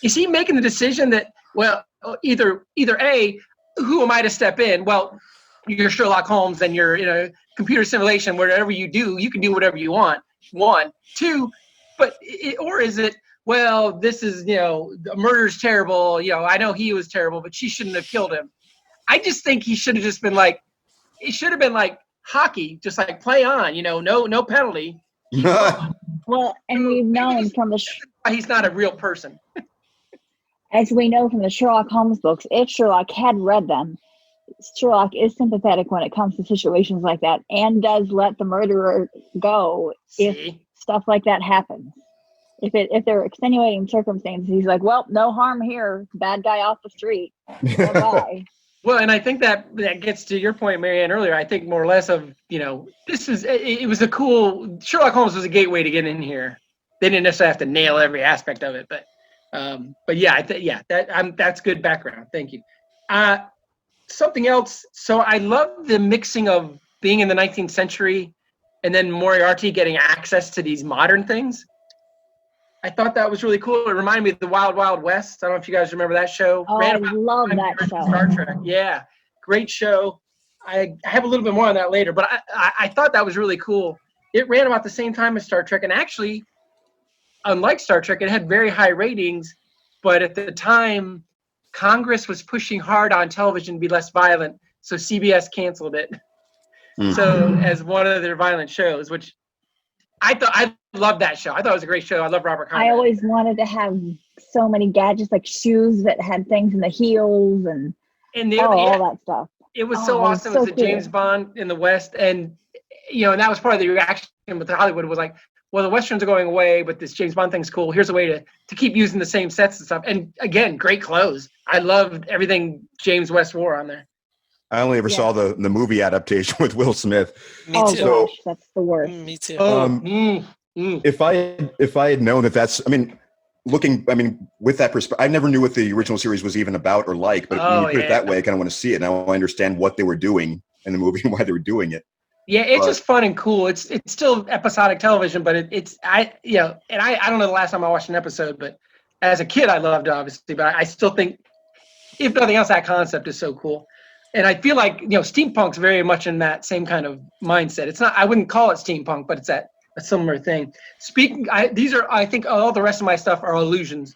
Is he making the decision that, well, either A, who am I to step in? Well, you're Sherlock Holmes and you're in a computer simulation, whatever you do, you can do whatever you want. 1, 2, or is it, well, this is, the murder's terrible. I know he was terrible, but she shouldn't have killed him. I just think he should have just been like, it should have been like hockey, just like play on, no penalty. Well, and we've known from he's not a real person. As we know from the Sherlock Holmes books, if Sherlock had read them, Sherlock is sympathetic when it comes to situations like that and does let the murderer go if stuff like that happens. If there are extenuating circumstances, he's like, well, no harm here. Bad guy off the street. Bye-bye. Well, and I think that gets to your point, Marianne, earlier. I think more or less of, it was a cool, Sherlock Holmes was a gateway to get in here. They didn't necessarily have to nail every aspect of it, but yeah, that's good background. Thank you. Something else. So I love the mixing of being in the 19th century and then Moriarty getting access to these modern things. I thought that was really cool. It reminded me of the Wild Wild West. I don't know if you guys remember that show. Oh, I love that show. Star Trek. Yeah, great show. I have a little bit more on that later, but I thought that was really cool. It ran about the same time as Star Trek, and actually, unlike Star Trek, it had very high ratings, but at the time, Congress was pushing hard on television to be less violent, so CBS canceled it. So as one of their violent shows, which I loved that show. I thought it was a great show. I love Robert Conrad. I always wanted to have so many gadgets, like shoes that had things in the heels and all that stuff. It was so awesome. It was a James Bond in the West, and and that was part of the reaction with Hollywood was like, well, the Westerns are going away, but this James Bond thing's cool. Here's a way to keep using the same sets and stuff. And again, great clothes. I loved everything James West wore on there. I only ever saw the movie adaptation with Will Smith. Me too. Gosh, that's the worst. Me too. If I had known that's, with that perspective, I never knew what the original series was even about or like, but when you put it that way, I kind of want to see it. Now I understand what they were doing in the movie and why they were doing it. Yeah, it's just fun and cool. It's still episodic television, but I don't know the last time I watched an episode, but as a kid I loved it, obviously, but I still think, if nothing else, that concept is so cool. And I feel like, steampunk's very much in that same kind of mindset. It's not, I wouldn't call it steampunk, but it's a similar thing. I think all the rest of my stuff are illusions.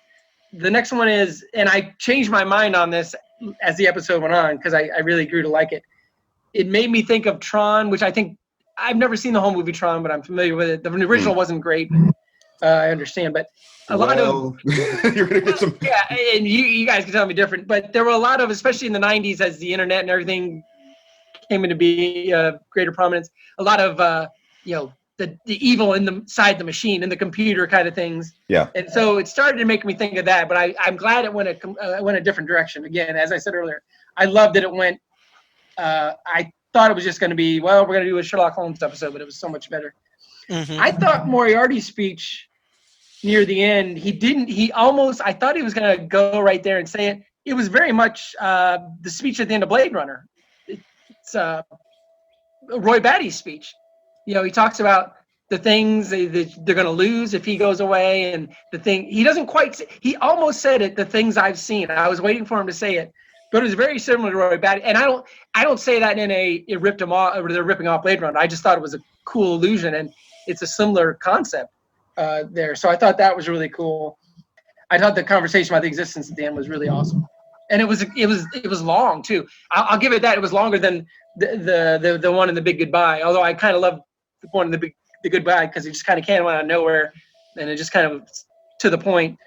The next one is, and I changed my mind on this as the episode went on, because I really grew to like it. It made me think of Tron, which I think, I've never seen the whole movie Tron, but I'm familiar with it. The original wasn't great. I understand, but lot of you're gonna get some. Yeah, and you guys can tell me different, but there were a lot of, especially in the 90s, as the internet and everything came into greater prominence. A lot of the evil inside the machine and the computer kind of things. Yeah. And so it started to make me think of that, but I'm glad it went a different direction. Again, as I said earlier, I loved that it went. I thought it was just going to be, we're going to do a Sherlock Holmes episode, but it was so much better. Mm-hmm. I thought Moriarty's speech near the end, I thought he was going to go right there and say it. It was very much the speech at the end of Blade Runner. It's Roy Batty's speech. He talks about the things they're going to lose if he goes away, and the thing he almost said it, the things I've seen. I was waiting for him to say it, but it was very similar to Roy Batty. And I don't say that in it ripped him off, or they're ripping off Blade Runner. I just thought it was a cool illusion, and it's a similar concept there. So I thought that was really cool. I thought the conversation about the existence at the end was really awesome, and it was long too. I'll give it that. It was longer than the one in The Big Goodbye. Although I kind of loved the one in the Goodbye, because it just kind of came out of nowhere, and it just kind of to the point.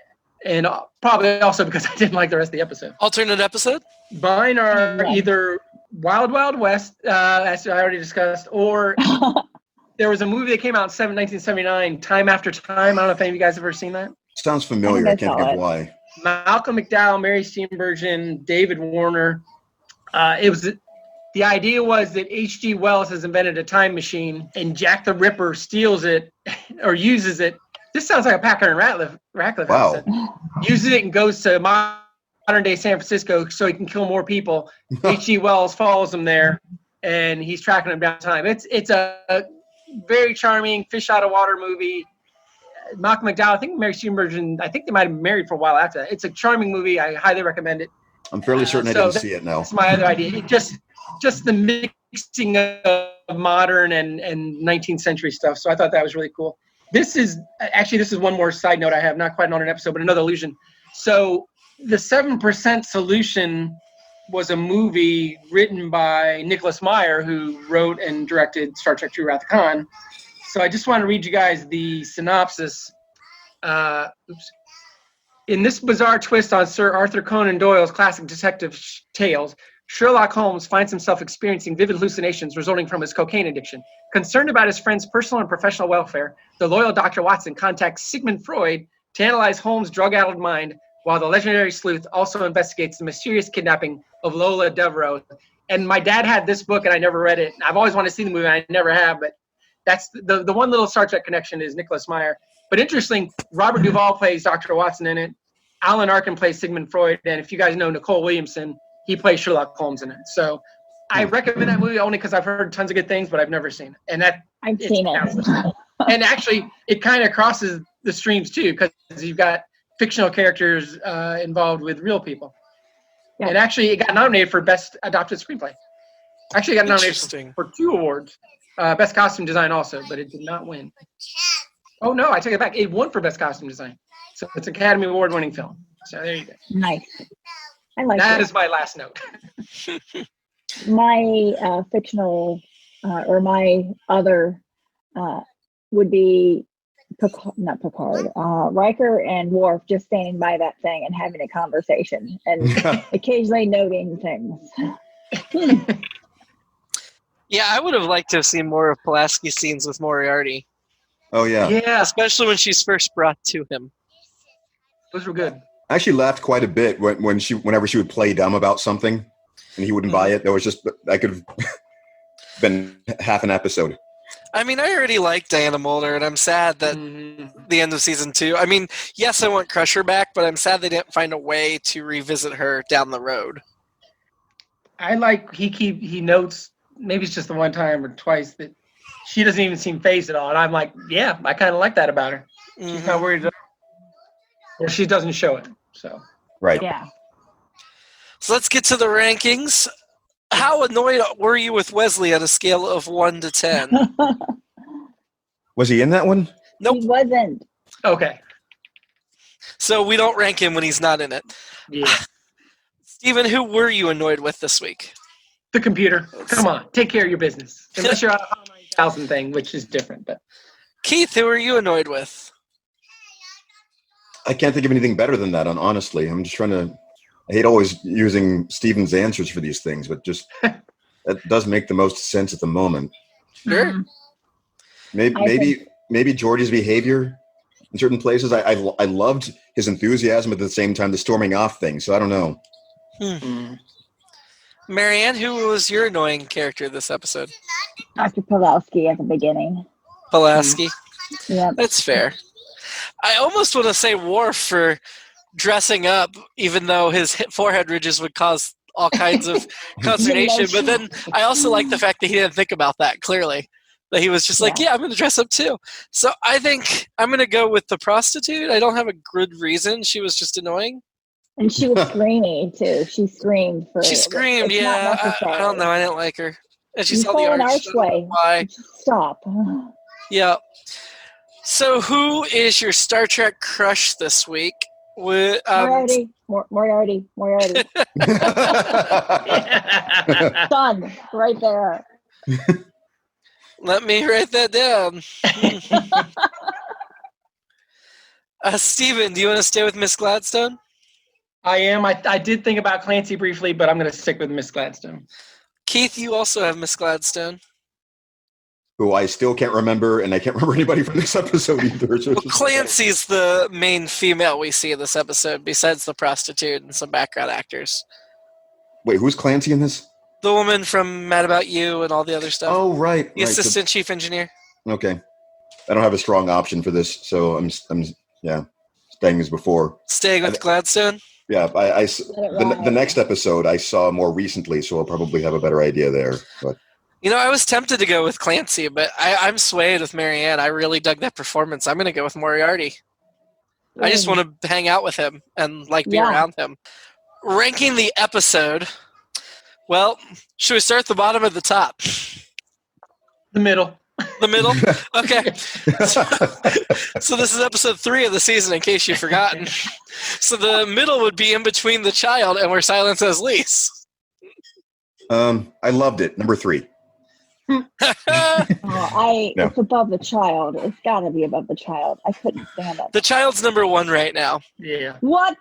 And probably also because I didn't like the rest of the episode. Alternate episode? Mine are either Wild Wild West, as I already discussed, or there was a movie that came out in 1979, Time After Time. I don't know if any of you guys have ever seen that. Sounds familiar. I can't think of why. Malcolm McDowell, Mary Steenburgen, David Warner. The idea was that H.G. Wells has invented a time machine, and Jack the Ripper steals it or uses it. This sounds like a Packer and Ratcliffe wow. episode. Uses it and goes to modern-day San Francisco so he can kill more people. H.G. Wells follows him there, and he's tracking him down time. It's a very charming fish-out-of-water movie. Malcolm McDowell, I think Mary Steenburgen, I think they might have been married for a while after that. It's a charming movie. I highly recommend it. I'm fairly certain I didn't see it now. That's my other idea. Just the mixing of modern and 19th century stuff. So I thought that was really cool. This is one more side note I have, not quite on an episode, but another illusion. So the 7% Solution was a movie written by Nicholas Meyer, who wrote and directed Star Trek II Wrath of Khan. So I just want to read you guys the synopsis. In this bizarre twist on Sir Arthur Conan Doyle's classic detective tales, Sherlock Holmes finds himself experiencing vivid hallucinations resulting from his cocaine addiction. Concerned about his friend's personal and professional welfare, the loyal Dr. Watson contacts Sigmund Freud to analyze Holmes' drug-addled mind, while the legendary sleuth also investigates the mysterious kidnapping of Lola Devereaux. And my dad had this book, and I never read it. I've always wanted to see the movie, and I never have, but that's the one little Star Trek connection is Nicholas Meyer. But interesting, Robert Duvall plays Dr. Watson in it. Alan Arkin plays Sigmund Freud, and if you guys know Nicole Williamson, he plays Sherlock Holmes in it. So I recommend that movie only because I've heard tons of good things, but I've never seen it. And I've seen it. And actually, it kind of crosses the streams too, because you've got fictional characters involved with real people. Yeah. And actually, it got nominated for Best Adapted Screenplay. Actually, it got nominated for 2 awards. Best Costume Design also, but it did not win. Oh, no, I take it back. It won for Best Costume Design. So it's an Academy Award-winning film. So there you go. Nice. I like that. That is my last note. My fictional, or my other, would be not Picard, Riker and Worf just standing by that thing and having a conversation and occasionally noting things. Yeah, I would have liked to have seen more of Pulaski's scenes with Moriarty. Oh, yeah. Yeah. Especially when she's first brought to him. Those were good. I actually laughed quite a bit whenever she would play dumb about something and he wouldn't buy it. There was just, I could have been half an episode. I mean, I already like Diana Mulder, and I'm sad that the end of season 2. I mean, yes, I want Crusher back, but I'm sad they didn't find a way to revisit her down the road. I like he notes, maybe it's just the one time or twice, that she doesn't even seem phased at all. And I'm like, yeah, I kind of like that about her. She's not worried. Or she doesn't show it. So right. Yeah. So let's get to the rankings. How annoyed were you with Wesley on a scale of 1 to 10? Was he in that one? Nope. He wasn't. Okay. So we don't rank him when he's not in it. Yeah. Steven, who were you annoyed with this week? The computer. Come on, take care of your business. Unless you're on a HAL 9000 thing, which is different. But Keith, who are you annoyed with? I can't think of anything better than that, honestly. I'm just trying to... I hate always using Steven's answers for these things, but just that does make the most sense at the moment. Sure. Maybe Geordi's behavior in certain places. I loved his enthusiasm, but at the same time, the storming off thing. So I don't know. Marianne, who was your annoying character this episode? Dr. Pulaski at the beginning. Pulaski? Yeah. That's fair. I almost want to say Worf for dressing up, even though his forehead ridges would cause all kinds of consternation. But then I also like the fact that he didn't think about that, clearly. That he was just like, yeah, I'm going to dress up too. So I think I'm going to go with the prostitute. I don't have a good reason. She was just annoying. And she was screamy too. She screamed for. She screamed, yeah. I don't know. I didn't like her. And she saw the archway. Why? Stop. Yeah. So who is your Star Trek crush this week? Moriarty. Son, right there. Let me write that down. Steven, do you want to stay with Miss Gladstone? I am. I did think about Clancy briefly, but I'm going to stick with Miss Gladstone. Keith, you also have Miss Gladstone. Who I still can't remember, and I can't remember anybody from this episode either. Well, Clancy's the main female we see in this episode, besides the prostitute and some background actors. Wait, who's Clancy in this? The woman from Mad About You and all the other stuff. Oh, right. The assistant chief engineer. Okay. I don't have a strong option for this, so I'm staying as before. Staying with Gladstone? Yeah, the next episode I saw more recently, so I'll probably have a better idea there. But you know, I was tempted to go with Clancy, but I'm swayed with Marianne. I really dug that performance. I'm going to go with Moriarty. I just want to hang out with him and be around him. Ranking the episode. Well, should we start at the bottom or the top? The middle. The middle? Okay. So this is episode 3 of the season, in case you've forgotten. So the middle would be in between the child and Where Silence Has Lease. I loved it. Number 3. It's above the child. It's got to be above the child. I couldn't stand it. The child's number 1 right now. Yeah. What?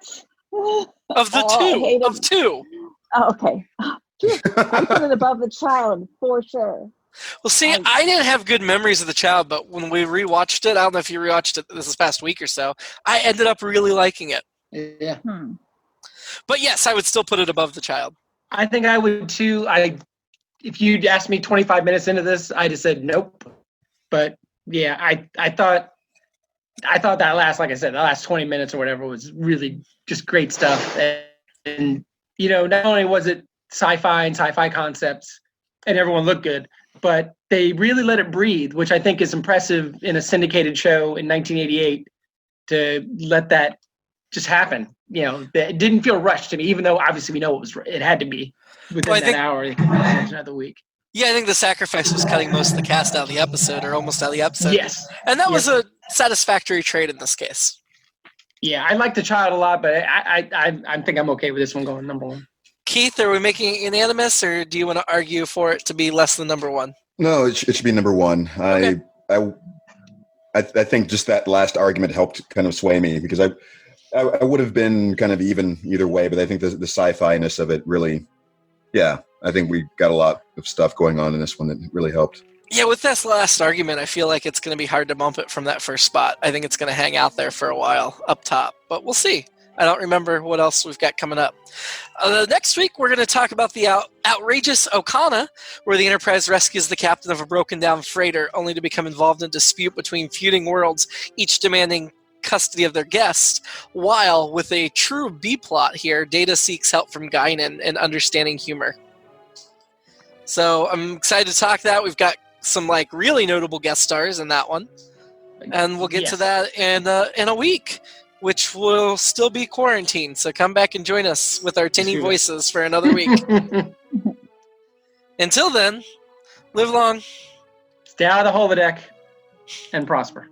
Of the two. Of 2. Oh, okay. I put it above the child for sure. Well, see, I didn't have good memories of the child, but when we rewatched it, I don't know if you rewatched it this past week or so, I ended up really liking it. Yeah. But yes, I would still put it above the child. I think I would too. If you'd asked me 25 minutes into this, I'd have said nope. But yeah, I thought that last 20 minutes or whatever was really just great stuff. And you know, not only was it sci-fi and sci-fi concepts and everyone looked good, but they really let it breathe, which I think is impressive in a syndicated show in 1988 to let that just happen. You know, it didn't feel rushed to me, even though obviously we know it had to be within that hour. They could manage another week. Yeah, I think the sacrifice was cutting most of the cast out of the episode, or almost out of the episode. Yes. And that was a satisfactory trade in this case. Yeah, I like the child a lot, but I think I'm okay with this one going number one. Keith, are we making it unanimous, or do you want to argue for it to be less than number one? No, it should be number one. Okay. I think just that last argument helped kind of sway me, because I would have been kind of even either way, but I think the sci-fi-ness of it really, yeah, I think we got a lot of stuff going on in this one that really helped. Yeah, with this last argument, I feel like it's going to be hard to bump it from that first spot. I think it's going to hang out there for a while up top, but we'll see. I don't remember what else we've got coming up. Next week, we're going to talk about the outrageous Okana, where the Enterprise rescues the captain of a broken-down freighter, only to become involved in a dispute between feuding worlds, each demanding custody of their guests, while, with a true B-plot here, Data seeks help from Guinan in understanding humor. So I'm excited to talk that. We've got some really notable guest stars in that one, and we'll get to that in a week, which will still be quarantined. So come back and join us with our tinny voices for another week. Until then, live long, stay out of the holodeck, and prosper.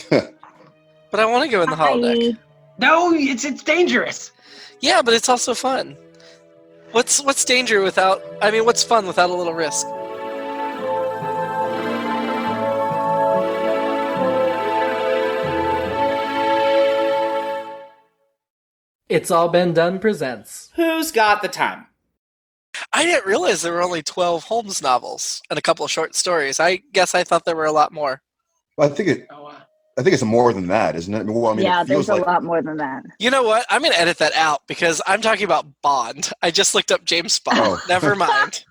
But I want to go in the holodeck. No, it's dangerous. Yeah, but it's also fun. What's danger without? I mean, what's fun without a little risk? It's All Been Done presents. Who's got the time? I didn't realize there were only 12 Holmes novels and a couple of short stories. I guess I thought there were a lot more. Well, I think it's more than that, isn't it? Well, I mean, yeah, it feels there's a like, lot more than that. You know what? I'm going to edit that out because I'm talking about Bond. I just looked up James Bond. Oh. Never mind.